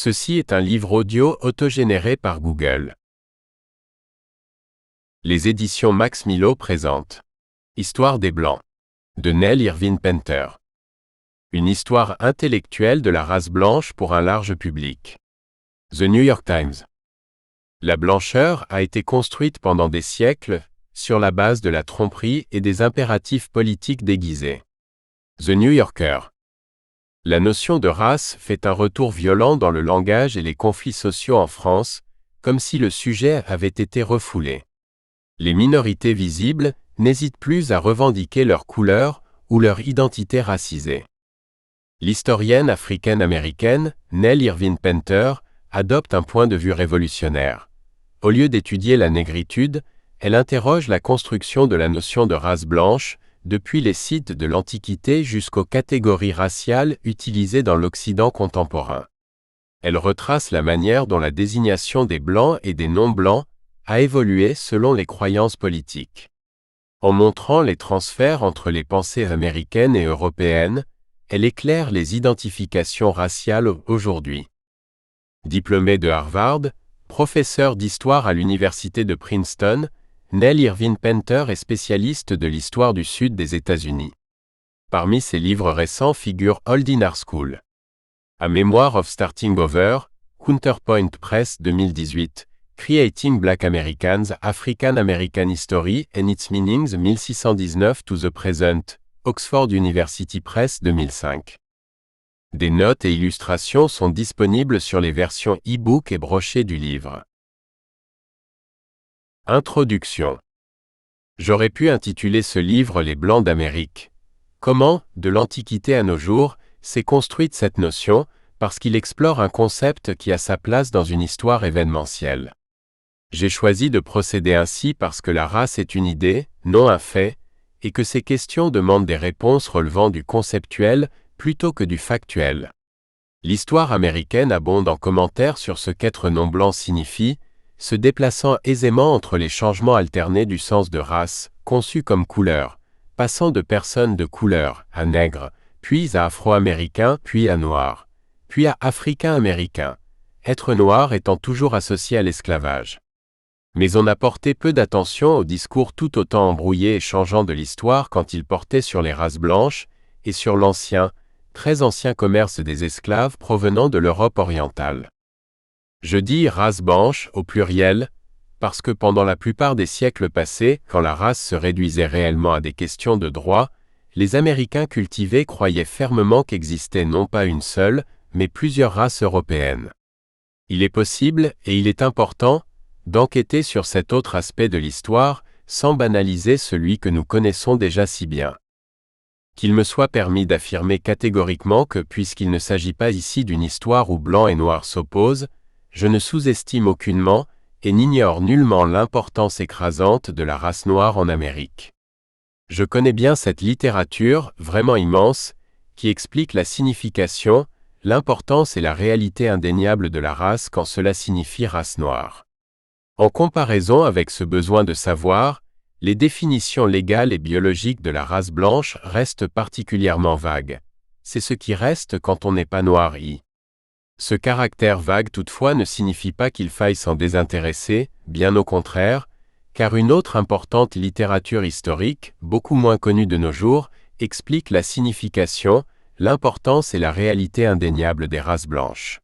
Ceci est un livre audio autogénéré par Google. Les éditions Max Milo présentent Histoire des Blancs de Nell Irvin Painter. Une histoire intellectuelle de la race blanche pour un large public. The New York Times. La blancheur a été construite pendant des siècles sur la base de la tromperie et des impératifs politiques déguisés. The New Yorker. La notion de race fait un retour violent dans le langage et les conflits sociaux en France, comme si le sujet avait été refoulé. Les minorités visibles n'hésitent plus à revendiquer leur couleur ou leur identité racisée. L'historienne africaine-américaine Nell Irvin Painter adopte un point de vue révolutionnaire. Au lieu d'étudier la négritude, elle interroge la construction de la notion de race blanche, depuis les sites de l'Antiquité jusqu'aux catégories raciales utilisées dans l'Occident contemporain. Elle retrace la manière dont la désignation des Blancs et des non-Blancs a évolué selon les croyances politiques. En montrant les transferts entre les pensées américaines et européennes, elle éclaire les identifications raciales aujourd'hui. Diplômée de Harvard, professeure d'histoire à l'université de Princeton, Nell Irvin Painter est spécialiste de l'histoire du Sud des États-Unis. Parmi ses livres récents figurent Old in Our School. A Memoir of Starting Over, Counterpoint Press 2018, Creating Black Americans, African American History and Its Meanings 1619 to the Present, Oxford University Press 2005. Des notes et illustrations sont disponibles sur les versions e-book et brochées du livre. Introduction. J'aurais pu intituler ce livre Les Blancs d'Amérique. Comment, de l'Antiquité à nos jours, s'est construite cette notion, parce qu'il explore un concept qui a sa place dans une histoire événementielle. J'ai choisi de procéder ainsi parce que la race est une idée, non un fait, et que ces questions demandent des réponses relevant du conceptuel plutôt que du factuel. L'histoire américaine abonde en commentaires sur ce qu'être non-blanc signifie, se déplaçant aisément entre les changements alternés du sens de race, conçu comme couleur, passant de personnes de couleur à nègre, puis à afro-américain, puis à noir, puis à africain-américain, être noir étant toujours associé à l'esclavage. Mais on a porté peu d'attention au discours tout autant embrouillé et changeant de l'histoire quand il portait sur les races blanches et sur l'ancien, très ancien commerce des esclaves provenant de l'Europe orientale. Je dis race blanche au pluriel, parce que pendant la plupart des siècles passés, quand la race se réduisait réellement à des questions de droit, les Américains cultivés croyaient fermement qu'existait non pas une seule, mais plusieurs races européennes. Il est possible, et il est important, d'enquêter sur cet autre aspect de l'histoire, sans banaliser celui que nous connaissons déjà si bien. Qu'il me soit permis d'affirmer catégoriquement que puisqu'il ne s'agit pas ici d'une histoire où blanc et noir s'opposent, je ne sous-estime aucunement et n'ignore nullement l'importance écrasante de la race noire en Amérique. Je connais bien cette littérature, vraiment immense, qui explique la signification, l'importance et la réalité indéniable de la race quand cela signifie race noire. En comparaison avec ce besoin de savoir, les définitions légales et biologiques de la race blanche restent particulièrement vagues. C'est ce qui reste quand on n'est pas noir. Ce caractère vague toutefois ne signifie pas qu'il faille s'en désintéresser, bien au contraire, car une autre importante littérature historique, beaucoup moins connue de nos jours, explique la signification, l'importance et la réalité indéniable des races blanches.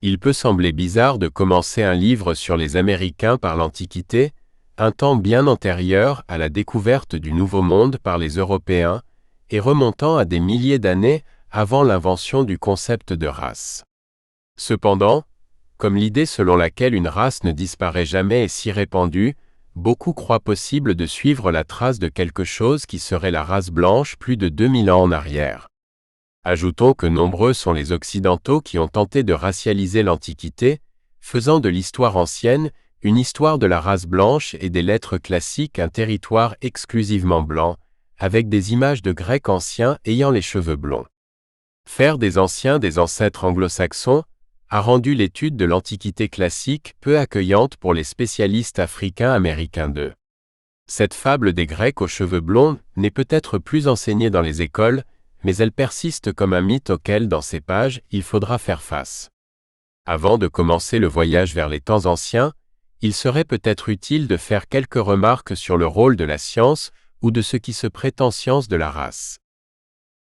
Il peut sembler bizarre de commencer un livre sur les Américains par l'Antiquité, un temps bien antérieur à la découverte du Nouveau Monde par les Européens, et remontant à des milliers d'années avant l'invention du concept de race. Cependant, comme l'idée selon laquelle une race ne disparaît jamais est si répandue, beaucoup croient possible de suivre la trace de quelque chose qui serait la race blanche plus de 2000 ans en arrière. Ajoutons que nombreux sont les Occidentaux qui ont tenté de racialiser l'Antiquité, faisant de l'histoire ancienne une histoire de la race blanche et des lettres classiques un territoire exclusivement blanc, avec des images de Grecs anciens ayant les cheveux blonds. Faire des anciens des ancêtres anglo-saxons a rendu l'étude de l'Antiquité classique peu accueillante pour les spécialistes africains-américains d'eux. Cette fable des Grecs aux cheveux blonds n'est peut-être plus enseignée dans les écoles, mais elle persiste comme un mythe auquel, dans ces pages, il faudra faire face. Avant de commencer le voyage vers les temps anciens, il serait peut-être utile de faire quelques remarques sur le rôle de la science ou de ce qui se prétend science de la race.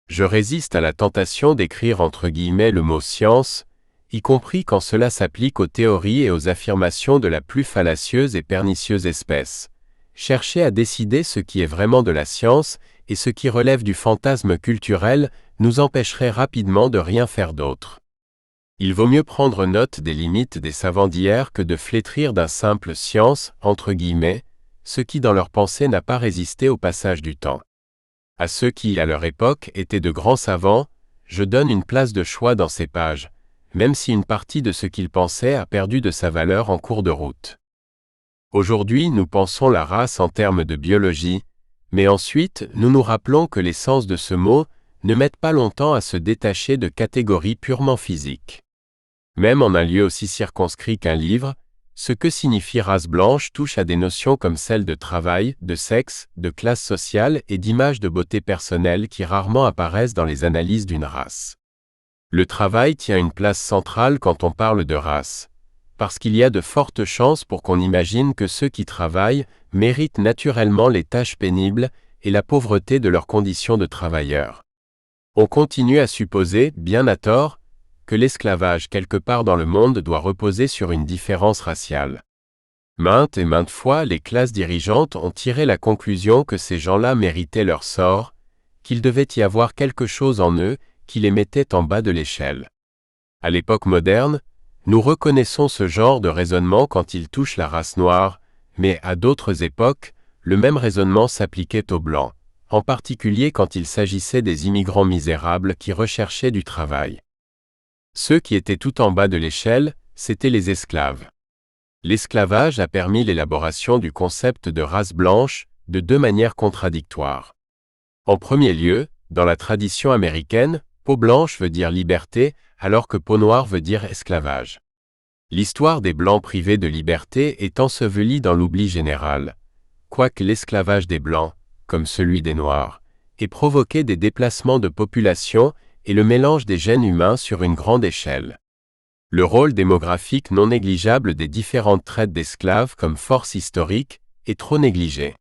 Je résiste à la tentation d'écrire entre guillemets le mot « science », y compris quand cela s'applique aux théories et aux affirmations de la plus fallacieuse et pernicieuse espèce. Chercher à décider ce qui est vraiment de la science et ce qui relève du fantasme culturel nous empêcherait rapidement de rien faire d'autre. Il vaut mieux prendre note des limites des savants d'hier que de flétrir d'un simple « science » entre guillemets, ce qui dans leur pensée n'a pas résisté au passage du temps. À ceux qui, à leur époque, étaient de grands savants, je donne une place de choix dans ces pages, même si une partie de ce qu'ils pensaient a perdu de sa valeur en cours de route. Aujourd'hui, nous pensons la race en termes de biologie, mais ensuite, nous nous rappelons que les sens de ce mot ne mettent pas longtemps à se détacher de catégories purement physiques. Même en un lieu aussi circonscrit qu'un livre, ce que signifie race blanche touche à des notions comme celles de travail, de sexe, de classe sociale et d'image de beauté personnelle qui rarement apparaissent dans les analyses d'une race. Le travail tient une place centrale quand on parle de race, parce qu'il y a de fortes chances pour qu'on imagine que ceux qui travaillent méritent naturellement les tâches pénibles et la pauvreté de leurs conditions de travailleurs. On continue à supposer, bien à tort, que l'esclavage quelque part dans le monde doit reposer sur une différence raciale. Maintes et maintes fois, les classes dirigeantes ont tiré la conclusion que ces gens-là méritaient leur sort, qu'il devait y avoir quelque chose en eux qui les mettait en bas de l'échelle. À l'époque moderne, nous reconnaissons ce genre de raisonnement quand il touche la race noire, mais à d'autres époques, le même raisonnement s'appliquait aux Blancs, en particulier quand il s'agissait des immigrants misérables qui recherchaient du travail. Ceux qui étaient tout en bas de l'échelle, c'étaient les esclaves. L'esclavage a permis l'élaboration du concept de race blanche de deux manières contradictoires. En premier lieu, dans la tradition américaine, peau blanche veut dire liberté, alors que peau noire veut dire esclavage. L'histoire des Blancs privés de liberté est ensevelie dans l'oubli général, quoique l'esclavage des Blancs, comme celui des Noirs, ait provoqué des déplacements de population et le mélange des gènes humains sur une grande échelle. Le rôle démographique non négligeable des différentes traites d'esclaves comme force historique est trop négligé.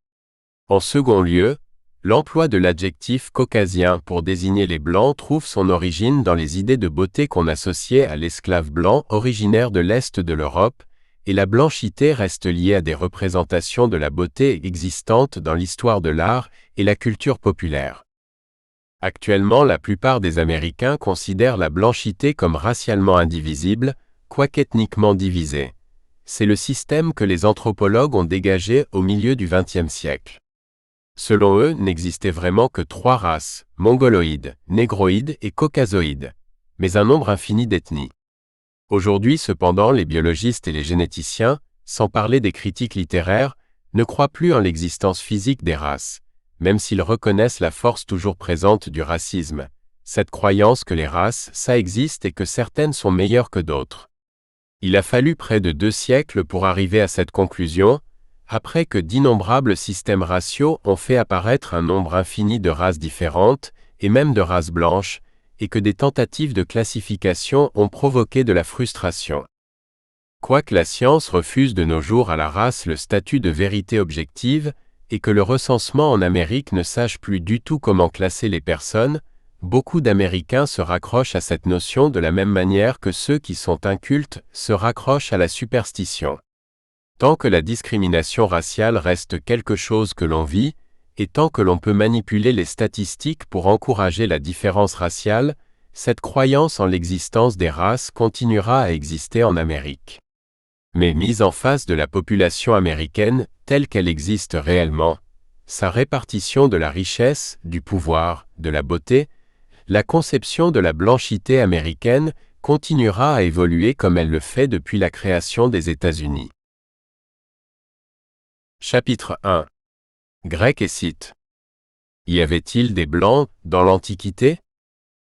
En second lieu, l'emploi de l'adjectif caucasien pour désigner les Blancs trouve son origine dans les idées de beauté qu'on associait à l'esclave blanc originaire de l'Est de l'Europe, et la blanchité reste liée à des représentations de la beauté existantes dans l'histoire de l'art et la culture populaire. Actuellement, la plupart des Américains considèrent la blanchité comme racialement indivisible, quoique ethniquement divisée. C'est le système que les anthropologues ont dégagé au milieu du XXe siècle. Selon eux, n'existait vraiment que trois races, mongoloïdes, négroïdes et caucasoïdes, mais un nombre infini d'ethnies. Aujourd'hui cependant, les biologistes et les généticiens, sans parler des critiques littéraires, ne croient plus en l'existence physique des races, même s'ils reconnaissent la force toujours présente du racisme, cette croyance que les races, ça existe et que certaines sont meilleures que d'autres. Il a fallu près de 2 siècles pour arriver à cette conclusion, après que d'innombrables systèmes raciaux ont fait apparaître un nombre infini de races différentes, et même de races blanches, et que des tentatives de classification ont provoqué de la frustration. Quoique la science refuse de nos jours à la race le statut de vérité objective, et que le recensement en Amérique ne sache plus du tout comment classer les personnes, beaucoup d'Américains se raccrochent à cette notion de la même manière que ceux qui sont incultes se raccrochent à la superstition. Tant que la discrimination raciale reste quelque chose que l'on vit, et tant que l'on peut manipuler les statistiques pour encourager la différence raciale, cette croyance en l'existence des races continuera à exister en Amérique. Mais mise en face de la population américaine telle qu'elle existe réellement, sa répartition de la richesse, du pouvoir, de la beauté, la conception de la blanchité américaine continuera à évoluer comme elle le fait depuis la création des États-Unis. Chapitre 1. Grecs et Scythes. Y avait-il des Blancs dans l'Antiquité?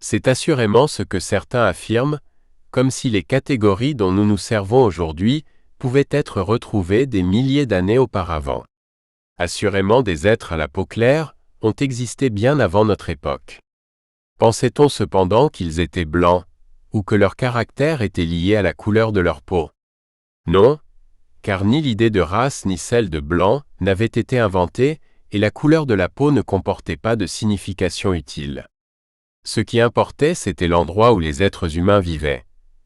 C'est assurément ce que certains affirment, comme si les catégories dont nous nous servons aujourd'hui pouvaient être retrouvées des milliers d'années auparavant. Assurément des êtres à la peau claire ont existé bien avant notre époque. Pensait-on cependant qu'ils étaient blancs, ou que leur caractère était lié à la couleur de leur peau. Non, car ni l'idée de race ni celle de blanc n'avaient été inventées, et la couleur de la peau ne comportait pas de signification utile. Ce qui importait, c'était l'endroit où les êtres humains vivaient.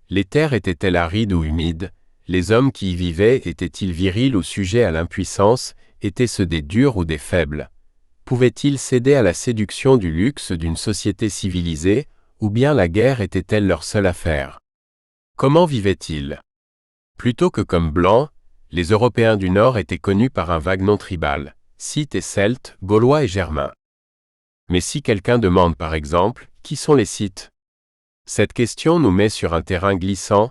Les terres étaient-elles arides ou humides? Les hommes qui y vivaient étaient-ils virils ou sujets à l'impuissance? Étaient-ce des durs ou des faibles? Pouvaient-ils céder à la séduction du luxe d'une société civilisée, ou bien la guerre était-elle leur seule affaire? Comment vivaient-ils? Plutôt que comme blancs, les Européens du Nord étaient connus par un vague nom tribal, Scythes et Celtes, Gaulois et Germains. Mais si quelqu'un demande par exemple, qui sont les Scythes? Cette question nous met sur un terrain glissant,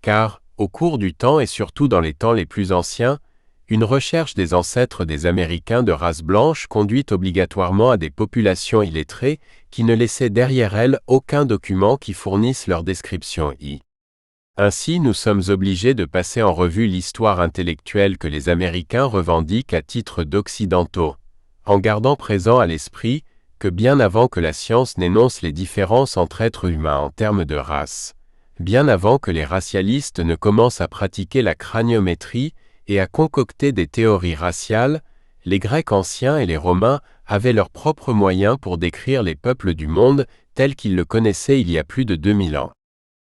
car, au cours du temps et surtout dans les temps les plus anciens, une recherche des ancêtres des Américains de race blanche conduit obligatoirement à des populations illettrées qui ne laissaient derrière elles aucun document qui fournisse leur description. Ainsi, nous sommes obligés de passer en revue l'histoire intellectuelle que les Américains revendiquent à titre d'occidentaux, en gardant présent à l'esprit que bien avant que la science n'énonce les différences entre êtres humains en termes de race, bien avant que les racialistes ne commencent à pratiquer la craniométrie et à concocter des théories raciales, les Grecs anciens et les Romains avaient leurs propres moyens pour décrire les peuples du monde tels qu'ils le connaissaient il y a plus de 2000 ans.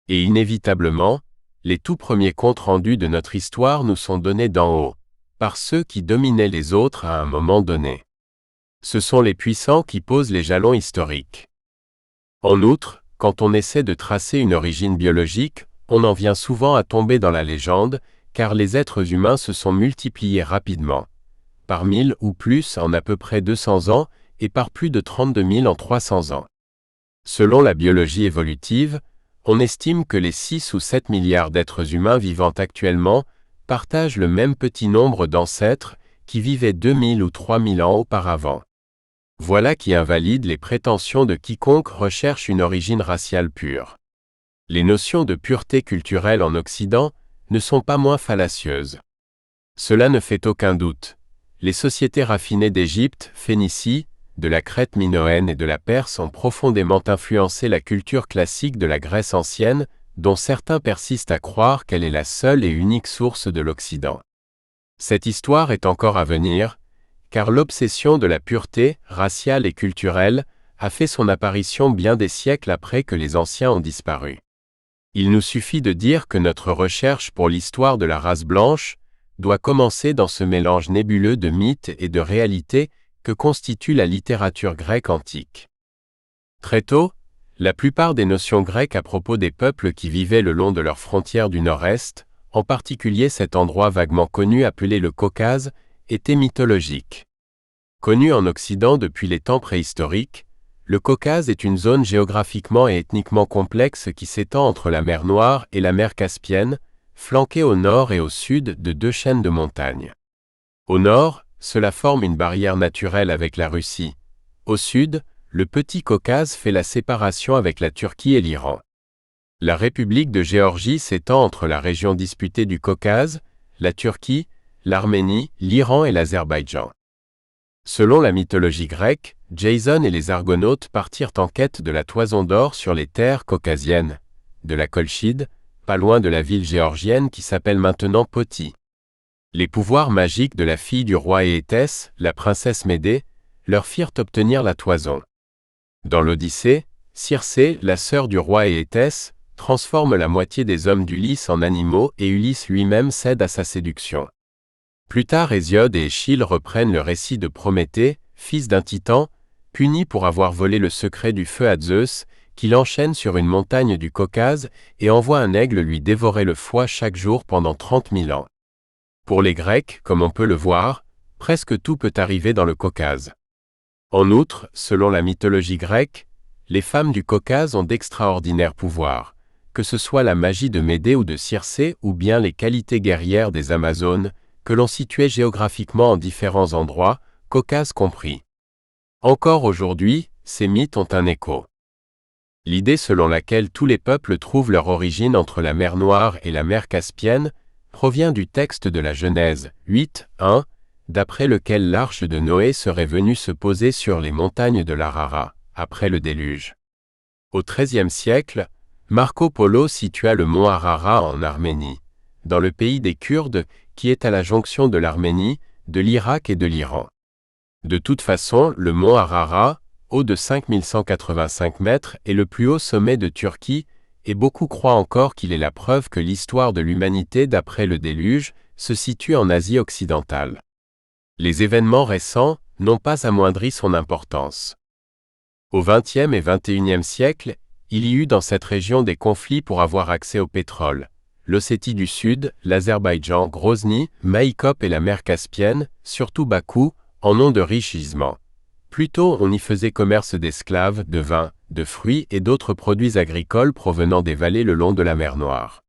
Et inévitablement, les tout premiers comptes rendus de notre histoire nous sont donnés d'en haut, par ceux qui dominaient les autres à un moment donné. Ce sont les puissants qui posent les jalons historiques. En outre, quand on essaie de tracer une origine biologique, on en vient souvent à tomber dans la légende, car les êtres humains se sont multipliés rapidement, par 1000 ou plus en à peu près 200 ans et par plus de 32 000 en 300 ans. Selon la biologie évolutive, on estime que les 6 ou 7 milliards d'êtres humains vivant actuellement partagent le même petit nombre d'ancêtres qui vivaient 2000 ou 3000 ans auparavant. Voilà qui invalide les prétentions de quiconque recherche une origine raciale pure. Les notions de pureté culturelle en Occident ne sont pas moins fallacieuses. Cela ne fait aucun doute. Les sociétés raffinées d'Égypte, Phénicie, de la Crète minoenne et de la Perse ont profondément influencé la culture classique de la Grèce ancienne, dont certains persistent à croire qu'elle est la seule et unique source de l'Occident. Cette histoire est encore à venir, car l'obsession de la pureté, raciale et culturelle, a fait son apparition bien des siècles après que les anciens ont disparu. Il nous suffit de dire que notre recherche pour l'histoire de la race blanche doit commencer dans ce mélange nébuleux de mythes et de réalités que constitue la littérature grecque antique. Très tôt, la plupart des notions grecques à propos des peuples qui vivaient le long de leurs frontières du nord-est, en particulier cet endroit vaguement connu appelé le Caucase, étaient mythologiques. Connu en Occident depuis les temps préhistoriques, le Caucase est une zone géographiquement et ethniquement complexe qui s'étend entre la mer Noire et la mer Caspienne, flanquée au nord et au sud de deux chaînes de montagnes. Au nord, cela forme une barrière naturelle avec la Russie. Au sud, le Petit Caucase fait la séparation avec la Turquie et l'Iran. La République de Géorgie s'étend entre la région disputée du Caucase, la Turquie, l'Arménie, l'Iran et l'Azerbaïdjan. Selon la mythologie grecque, Jason et les Argonautes partirent en quête de la toison d'or sur les terres caucasiennes, de la Colchide, pas loin de la ville géorgienne qui s'appelle maintenant Poti. Les pouvoirs magiques de la fille du roi Éétès, la princesse Médée, leur firent obtenir la toison. Dans l'Odyssée, Circé, la sœur du roi Éétès, transforme la moitié des hommes d'Ulysse en animaux et Ulysse lui-même cède à sa séduction. Plus tard, Hésiode et Échille reprennent le récit de Prométhée, fils d'un titan, puni pour avoir volé le secret du feu à Zeus, qui l'enchaîne sur une montagne du Caucase et envoie un aigle lui dévorer le foie chaque jour pendant 30 000 ans. Pour les Grecs, comme on peut le voir, presque tout peut arriver dans le Caucase. En outre, selon la mythologie grecque, les femmes du Caucase ont d'extraordinaires pouvoirs, que ce soit la magie de Médée ou de Circé ou bien les qualités guerrières des Amazones, que l'on situait géographiquement en différents endroits, Caucase compris. Encore aujourd'hui, ces mythes ont un écho. L'idée selon laquelle tous les peuples trouvent leur origine entre la mer Noire et la mer Caspienne provient du texte de la Genèse 8:1, d'après lequel l'arche de Noé serait venue se poser sur les montagnes de l'Arara, après le déluge. Au XIIIe siècle, Marco Polo situa le mont Ararat en Arménie, dans le pays des Kurdes, qui est à la jonction de l'Arménie, de l'Irak et de l'Iran. De toute façon, le mont Ararat, haut de 5185 mètres, est le plus haut sommet de Turquie, et beaucoup croient encore qu'il est la preuve que l'histoire de l'humanité d'après le déluge se situe en Asie occidentale. Les événements récents n'ont pas amoindri son importance. Au XXe et XXIe siècle, il y eut dans cette région des conflits pour avoir accès au pétrole. L'Ossétie du Sud, l'Azerbaïdjan, Grozny, Maïkop et la mer Caspienne, surtout Bakou, en ont de riches gisements. Plus tôt, on y faisait commerce d'esclaves, de vin, de fruits et d'autres produits agricoles provenant des vallées le long de la mer Noire.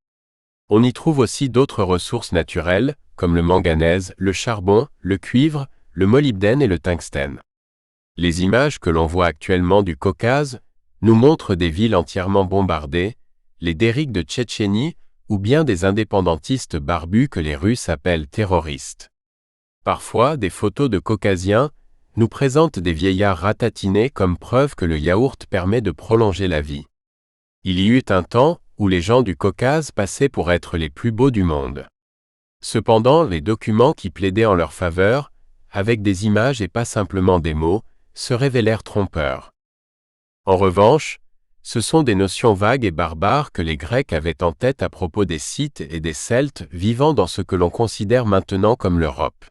On y trouve aussi d'autres ressources naturelles, comme le manganèse, le charbon, le cuivre, le molybdène et le tungstène. Les images que l'on voit actuellement du Caucase nous montrent des villes entièrement bombardées, les derrick de Tchétchénie ou bien des indépendantistes barbus que les Russes appellent terroristes. Parfois, des photos de Caucasiens nous présentent des vieillards ratatinés comme preuve que le yaourt permet de prolonger la vie. Il y eut un temps où les gens du Caucase passaient pour être les plus beaux du monde. Cependant, les documents qui plaidaient en leur faveur, avec des images et pas simplement des mots, se révélèrent trompeurs. En revanche, ce sont des notions vagues et barbares que les Grecs avaient en tête à propos des Scythes et des Celtes vivant dans ce que l'on considère maintenant comme l'Europe.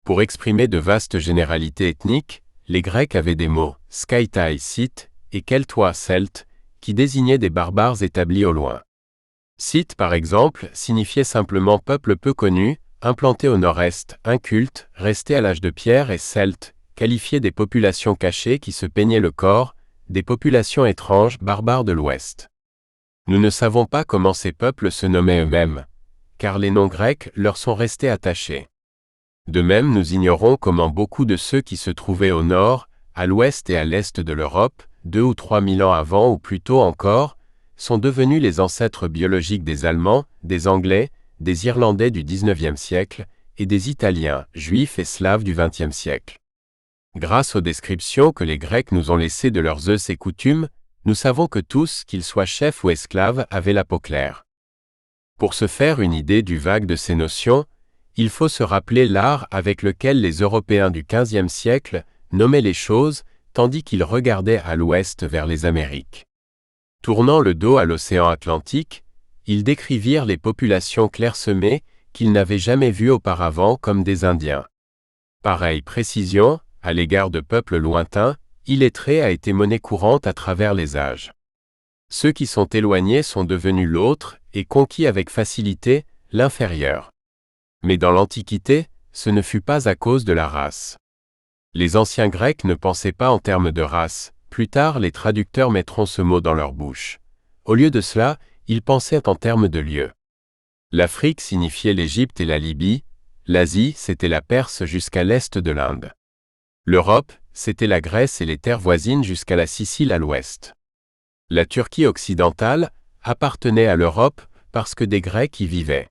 Pour exprimer de vastes généralités ethniques, les Grecs avaient des mots « Skytai Scythe » et « Keltoi Celte » qui désignaient des barbares établis au loin. Scythe, par exemple, signifiait simplement peuple peu connu, implanté au nord-est, inculte, resté à l'âge de pierre et celte, qualifiait des populations cachées qui se peignaient le corps, des populations étranges, barbares de l'Ouest. Nous ne savons pas comment ces peuples se nommaient eux-mêmes, car les noms grecs leur sont restés attachés. De même, nous ignorons comment beaucoup de ceux qui se trouvaient au nord, à l'ouest et à l'est de l'Europe, 2 ou 3 000 ans avant ou plus tôt encore, sont devenus les ancêtres biologiques des Allemands, des Anglais, des Irlandais du XIXe siècle et des Italiens, Juifs et Slaves du XXe siècle. Grâce aux descriptions que les Grecs nous ont laissées de leurs us et coutumes, nous savons que tous, qu'ils soient chefs ou esclaves, avaient la peau claire. Pour se faire une idée du vague de ces notions, il faut se rappeler l'art avec lequel les Européens du XVe siècle nommaient les choses, tandis qu'ils regardaient à l'ouest vers les Amériques. Tournant le dos à l'océan Atlantique, ils décrivirent les populations clairsemées qu'ils n'avaient jamais vues auparavant comme des Indiens. Pareille précision, à l'égard de peuples lointains, illettrés a été monnaie courante à travers les âges. Ceux qui sont éloignés sont devenus l'autre et conquis avec facilité l'inférieur. Mais dans l'Antiquité, ce ne fut pas à cause de la race. Les anciens Grecs ne pensaient pas en termes de race, plus tard les traducteurs mettront ce mot dans leur bouche. Au lieu de cela, ils pensaient en termes de lieux. L'Afrique signifiait l'Égypte et la Libye, l'Asie c'était la Perse jusqu'à l'est de l'Inde. L'Europe, c'était la Grèce et les terres voisines jusqu'à la Sicile à l'ouest. La Turquie occidentale appartenait à l'Europe parce que des Grecs y vivaient.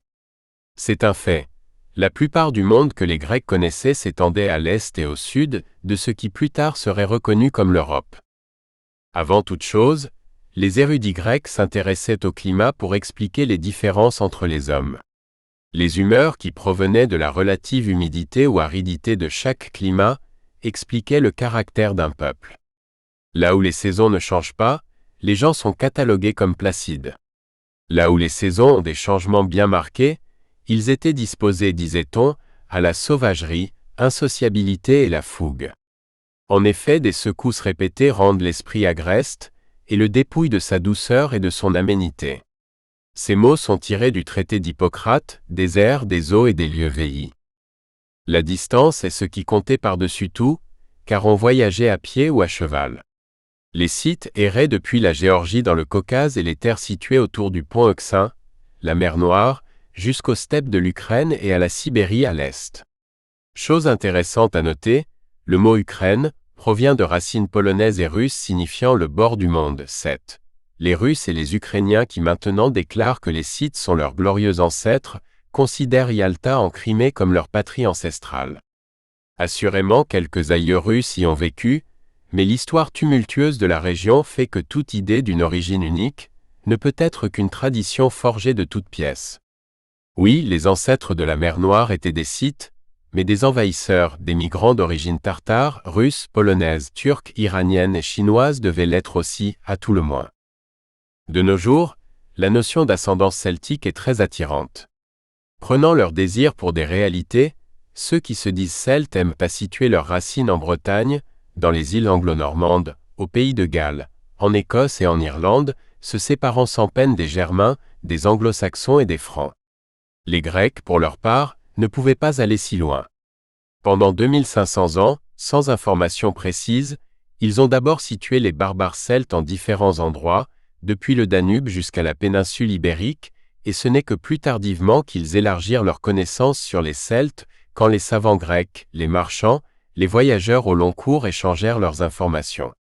C'est un fait. La plupart du monde que les Grecs connaissaient s'étendait à l'est et au sud de ce qui plus tard serait reconnu comme l'Europe. Avant toute chose, les érudits grecs s'intéressaient au climat pour expliquer les différences entre les hommes. Les humeurs qui provenaient de la relative humidité ou aridité de chaque climat expliquaient le caractère d'un peuple. Là où les saisons ne changent pas, les gens sont catalogués comme placides. Là où les saisons ont des changements bien marqués, ils étaient disposés, disait-on, à la sauvagerie, insociabilité et la fougue. En effet, des secousses répétées rendent l'esprit agreste, et le dépouillent de sa douceur et de son aménité. Ces mots sont tirés du traité d'Hippocrate, des airs, des eaux et des lieux veillis. La distance est ce qui comptait par-dessus tout, car on voyageait à pied ou à cheval. Les Scythes erraient depuis la Géorgie dans le Caucase et les terres situées autour du pont Euxin, la mer Noire, jusqu'aux steppes de l'Ukraine et à la Sibérie à l'est. Chose intéressante à noter, le mot Ukraine provient de racines polonaises et russes signifiant le bord du monde, Seth. Les Russes et les Ukrainiens qui maintenant déclarent que les Scythes sont leurs glorieux ancêtres, considèrent Yalta en Crimée comme leur patrie ancestrale. Assurément quelques aïeux russes y ont vécu, mais l'histoire tumultueuse de la région fait que toute idée d'une origine unique ne peut être qu'une tradition forgée de toutes pièces. Oui, les ancêtres de la mer Noire étaient des Scythes, mais des envahisseurs, des migrants d'origine tartare, russe, polonaise, turque, iranienne et chinoise devaient l'être aussi, à tout le moins. De nos jours, la notion d'ascendance celtique est très attirante. Prenant leur désir pour des réalités, ceux qui se disent celtes aiment pas situer leurs racines en Bretagne, dans les îles anglo-normandes, au pays de Galles, en Écosse et en Irlande, se séparant sans peine des Germains, des Anglo-Saxons et des Francs. Les Grecs, pour leur part, ne pouvaient pas aller si loin. Pendant 2500 ans, sans information précise, ils ont d'abord situé les barbares celtes en différents endroits, depuis le Danube jusqu'à la péninsule ibérique, et ce n'est que plus tardivement qu'ils élargirent leurs connaissances sur les Celtes, quand les savants grecs, les marchands, les voyageurs au long cours échangèrent leurs informations.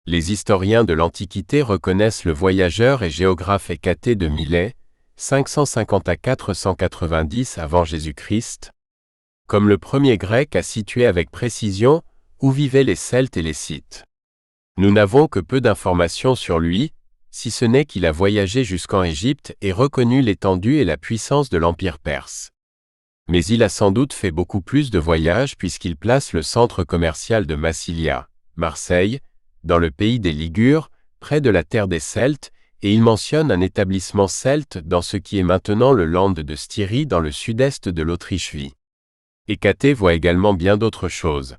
Les historiens de l'Antiquité reconnaissent le voyageur et géographe Hécatée de Milet, 550 à 490 avant Jésus-Christ, comme le premier grec à situer avec précision où vivaient les Celtes et les Scythes. Nous n'avons que peu d'informations sur lui, si ce n'est qu'il a voyagé jusqu'en Égypte et reconnu l'étendue et la puissance de l'Empire perse. Mais il a sans doute fait beaucoup plus de voyages puisqu'il place le centre commercial de Massilia, Marseille, dans le pays des Ligures, près de la terre des Celtes, et il mentionne un établissement celte dans ce qui est maintenant le land de Styrie dans le sud-est de l'Autriche-Vie. Hécatée voit également bien d'autres choses.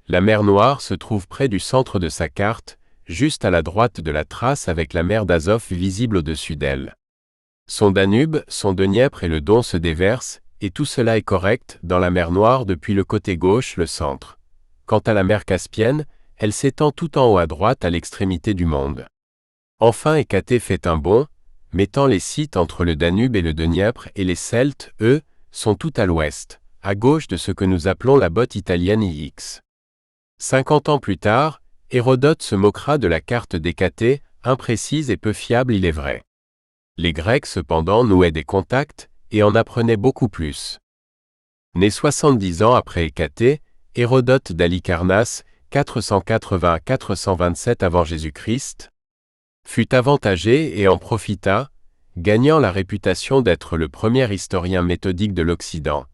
La mer Noire se trouve près du centre de sa carte, juste à la droite de la trace avec la mer d'Azov visible au-dessus d'elle. Son Danube, son Dniepr et le Don se déversent, et tout cela est correct dans la mer Noire depuis le côté gauche, le centre. Quant à la mer Caspienne, elle s'étend tout en haut à droite à l'extrémité du monde. Enfin Hécatée fait un bond, mettant les Scythes entre le Danube et le Dniepr et les Celtes, eux, sont tout à l'ouest, à gauche de ce que nous appelons la botte italienne Ix. 50 ans plus tard, Hérodote se moquera de la carte d'Hécatée, imprécise et peu fiable il est vrai. Les Grecs cependant nouaient des contacts et en apprenaient beaucoup plus. Né 70 ans après Hécatée, Hérodote d'Halicarnasse, 480 à 427 avant Jésus-Christ, fut avantagé et en profita, gagnant la réputation d'être le premier historien méthodique de l'Occident,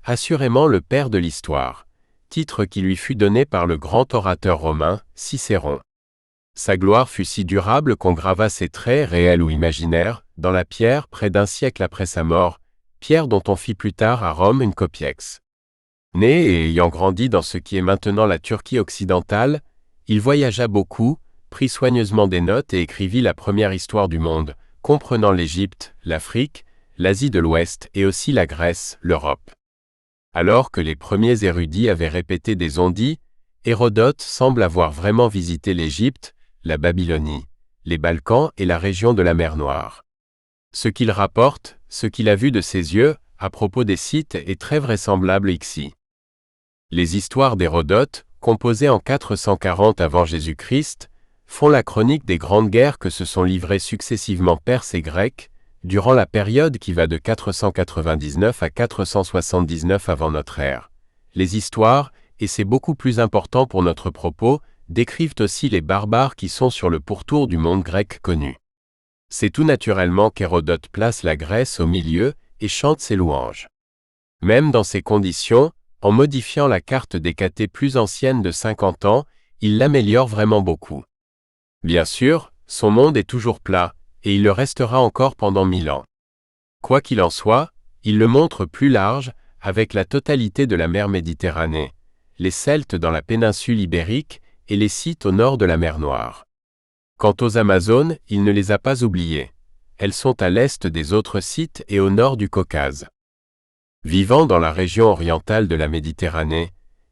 assurément le père de l'histoire, titre qui lui fut donné par le grand orateur romain, Cicéron. Sa gloire fut si durable qu'on grava ses traits, réels ou imaginaires, dans la pierre près d'un siècle après sa mort, pierre dont on fit plus tard à Rome une copiex. Né et ayant grandi dans ce qui est maintenant la Turquie occidentale, il voyagea beaucoup, prit soigneusement des notes et écrivit la première histoire du monde, comprenant l'Égypte, l'Afrique, l'Asie de l'Ouest et aussi la Grèce, l'Europe. Alors que les premiers érudits avaient répété des on-dit, Hérodote semble avoir vraiment visité l'Égypte, la Babylonie, les Balkans et la région de la mer Noire. Ce qu'il rapporte, ce qu'il a vu de ses yeux, à propos des Scythes est très vraisemblable ici. Les histoires d'Hérodote, composées en 440 avant Jésus-Christ, font la chronique des grandes guerres que se sont livrées successivement Perses et Grecs, durant la période qui va de 499 à 479 avant notre ère. Les histoires, et c'est beaucoup plus important pour notre propos, décrivent aussi les barbares qui sont sur le pourtour du monde grec connu. C'est tout naturellement qu'Hérodote place la Grèce au milieu et chante ses louanges. Même dans ces conditions, en modifiant la carte d'Hécatée plus ancienne de 50 ans, il l'améliore vraiment beaucoup. Bien sûr, son monde est toujours plat, et il le restera encore pendant 1000 ans. Quoi qu'il en soit, il le montre plus large, avec la totalité de la mer Méditerranée, les Celtes dans la péninsule ibérique et les Scythes au nord de la mer Noire. Quant aux Amazones, il ne les a pas oubliées. Elles sont à l'est des autres Scythes et au nord du Caucase. Vivant dans la région orientale de la Méditerranée,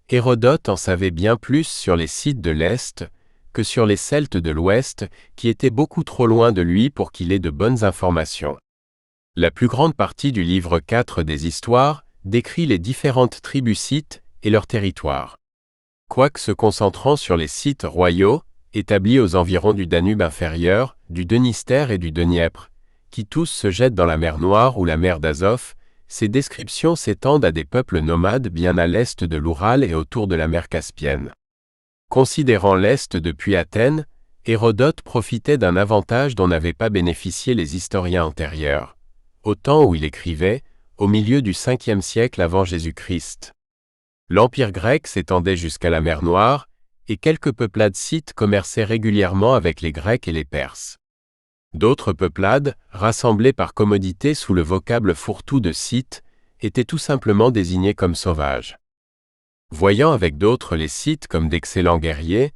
Hérodote en savait bien plus sur les Scythes de l'Est que sur les Celtes de l'Ouest, qui étaient beaucoup trop loin de lui pour qu'il ait de bonnes informations. La plus grande partie du livre 4 des Histoires décrit les différentes tribus scythes et leurs territoires. Quoique se concentrant sur les Scythes royaux, établis aux environs du Danube inférieur, du Dniester et du Dniepr, qui tous se jettent dans la mer Noire ou la mer d'Azov, ces descriptions s'étendent à des peuples nomades bien à l'est de l'Oural et autour de la mer Caspienne. Considérant l'Est depuis Athènes, Hérodote profitait d'un avantage dont n'avaient pas bénéficié les historiens antérieurs, au temps où il écrivait, au milieu du 5e siècle avant Jésus-Christ. L'Empire grec s'étendait jusqu'à la mer Noire, et quelques peuplades scythes commerçaient régulièrement avec les Grecs et les Perses. D'autres peuplades, rassemblées par commodité sous le vocable fourre-tout de Scythes, étaient tout simplement désignées comme sauvages. Voyant avec d'autres les Scythes comme d'excellents guerriers,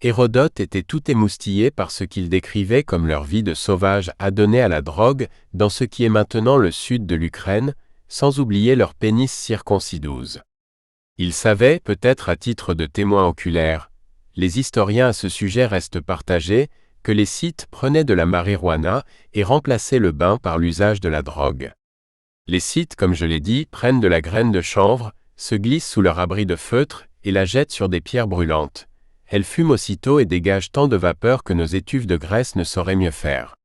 Hérodote était tout émoustillé par ce qu'il décrivait comme leur vie de sauvages adonnés à la drogue dans ce qui est maintenant le sud de l'Ukraine, sans oublier leur pénis circoncidous. Il savait, peut-être à titre de témoin oculaire, les historiens à ce sujet restent partagés, que les Scythes prenaient de la marijuana et remplaçaient le bain par l'usage de la drogue. Les Scythes, comme je l'ai dit, prennent de la graine de chanvre, se glissent sous leur abri de feutre et la jettent sur des pierres brûlantes. Elles fument aussitôt et dégagent tant de vapeur que nos étuves de graisse ne sauraient mieux faire.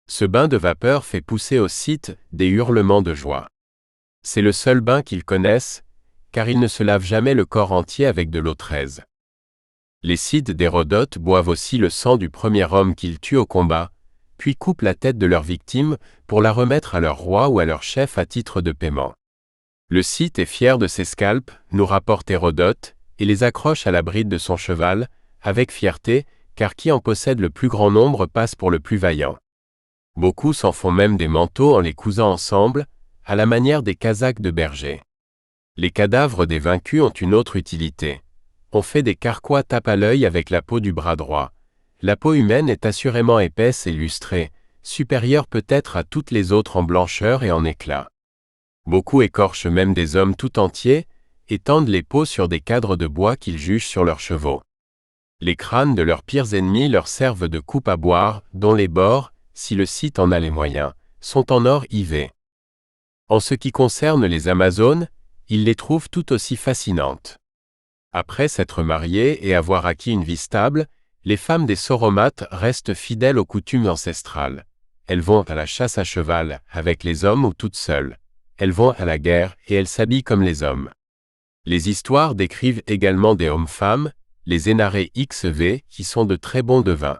Ce bain de vapeur fait pousser aux Scythes des hurlements de joie. C'est le seul bain qu'ils connaissent, car ils ne se lavent jamais le corps entier avec de l'eau traise. Les Scythes d'Hérodote boivent aussi le sang du premier homme qu'ils tuent au combat, puis coupent la tête de leur victime pour la remettre à leur roi ou à leur chef à titre de paiement. Le Scythe est fier de ses scalps, nous rapporte Hérodote, et les accroche à la bride de son cheval, avec fierté, car qui en possède le plus grand nombre passe pour le plus vaillant. Beaucoup s'en font même des manteaux en les cousant ensemble, à la manière des casaques de berger. Les cadavres des vaincus ont une autre utilité. On fait des carquois tape à l'œil avec la peau du bras droit. La peau humaine est assurément épaisse et lustrée, supérieure peut-être à toutes les autres en blancheur et en éclat. Beaucoup écorchent même des hommes tout entiers, et tendent les peaux sur des cadres de bois qu'ils jugent sur leurs chevaux. Les crânes de leurs pires ennemis leur servent de coupe à boire, dont les bords, si le Scythe en a les moyens, sont en or ivé. En ce qui concerne les Amazones, ils les trouvent tout aussi fascinantes. Après s'être mariées et avoir acquis une vie stable, les femmes des Sauromates restent fidèles aux coutumes ancestrales. Elles vont à la chasse à cheval, avec les hommes ou toutes seules. Elles vont à la guerre et elles s'habillent comme les hommes. Les histoires décrivent également des hommes-femmes, les énarrés XV, qui sont de très bons devins.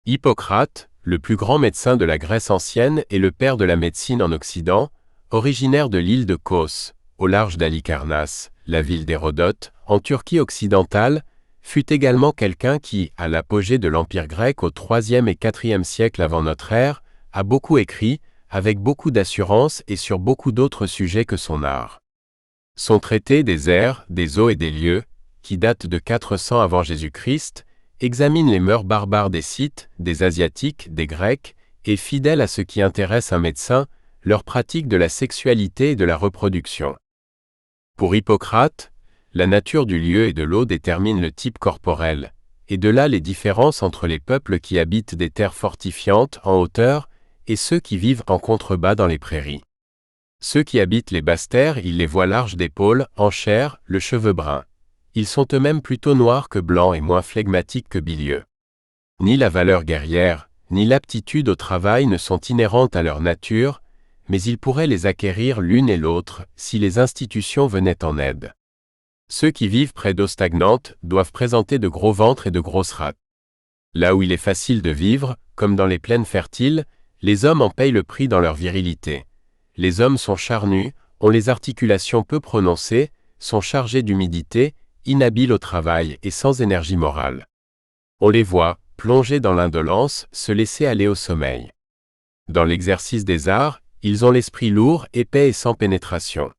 Hippocrate, le plus grand médecin de la Grèce ancienne et le père de la médecine en Occident, originaire de l'île de Kos, au large d'Halicarnasse, la ville d'Hérodote, en Turquie occidentale, fut également quelqu'un qui, à l'apogée de l'Empire grec au IIIe et IVe siècle avant notre ère, a beaucoup écrit, avec beaucoup d'assurance et sur beaucoup d'autres sujets que son art. Son traité des airs, des eaux et des lieux, qui date de 400 avant Jésus-Christ, examine les mœurs barbares des Scythes, des Asiatiques, des Grecs, et fidèle à ce qui intéresse un médecin, leur pratique de la sexualité et de la reproduction. Pour Hippocrate, la nature du lieu et de l'eau détermine le type corporel, et de là les différences entre les peuples qui habitent des terres fortifiantes en hauteur et ceux qui vivent en contrebas dans les prairies. Ceux qui habitent les basses terres, ils les voient larges d'épaules, en chair, le cheveu brun. Ils sont eux-mêmes plutôt noirs que blancs et moins flegmatiques que bilieux. Ni la valeur guerrière, ni l'aptitude au travail ne sont inhérentes à leur nature, mais ils pourraient les acquérir l'une et l'autre si les institutions venaient en aide. Ceux qui vivent près d'eau stagnante doivent présenter de gros ventres et de grosses rates. Là où il est facile de vivre, comme dans les plaines fertiles, les hommes en payent le prix dans leur virilité. Les hommes sont charnus, ont les articulations peu prononcées, sont chargés d'humidité, inhabiles au travail et sans énergie morale. On les voit, plongés dans l'indolence, se laisser aller au sommeil. Dans l'exercice des arts, ils ont l'esprit lourd, épais et sans pénétration.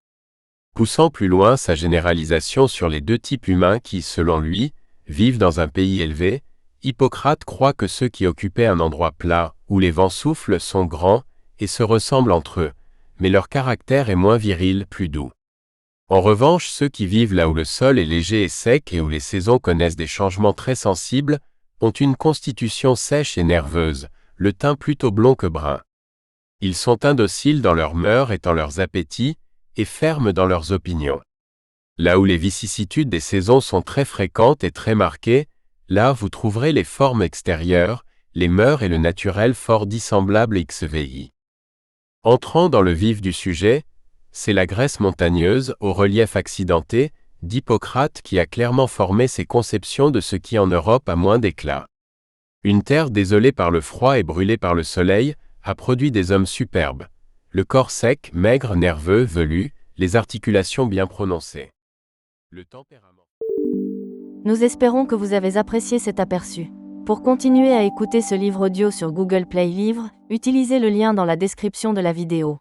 Poussant plus loin sa généralisation sur les deux types humains qui, selon lui, vivent dans un pays élevé, Hippocrate croit que ceux qui occupaient un endroit plat, où les vents soufflent, sont grands, et se ressemblent entre eux, mais leur caractère est moins viril, plus doux. En revanche, ceux qui vivent là où le sol est léger et sec et où les saisons connaissent des changements très sensibles, ont une constitution sèche et nerveuse, le teint plutôt blond que brun. Ils sont indociles dans leurs mœurs et dans leurs appétits, et fermes dans leurs opinions. Là où les vicissitudes des saisons sont très fréquentes et très marquées, là vous trouverez les formes extérieures, les mœurs et le naturel fort dissemblables XVI. Entrant dans le vif du sujet, c'est la Grèce montagneuse, au relief accidenté, d'Hippocrate qui a clairement formé ses conceptions de ce qui en Europe a moins d'éclat. Une terre désolée par le froid et brûlée par le soleil a produit des hommes superbes. Le corps sec, maigre, nerveux, velu, les articulations bien prononcées. Le tempérament. Nous espérons que vous avez apprécié cet aperçu. Pour continuer à écouter ce livre audio sur Google Play Livres, utilisez le lien dans la description de la vidéo.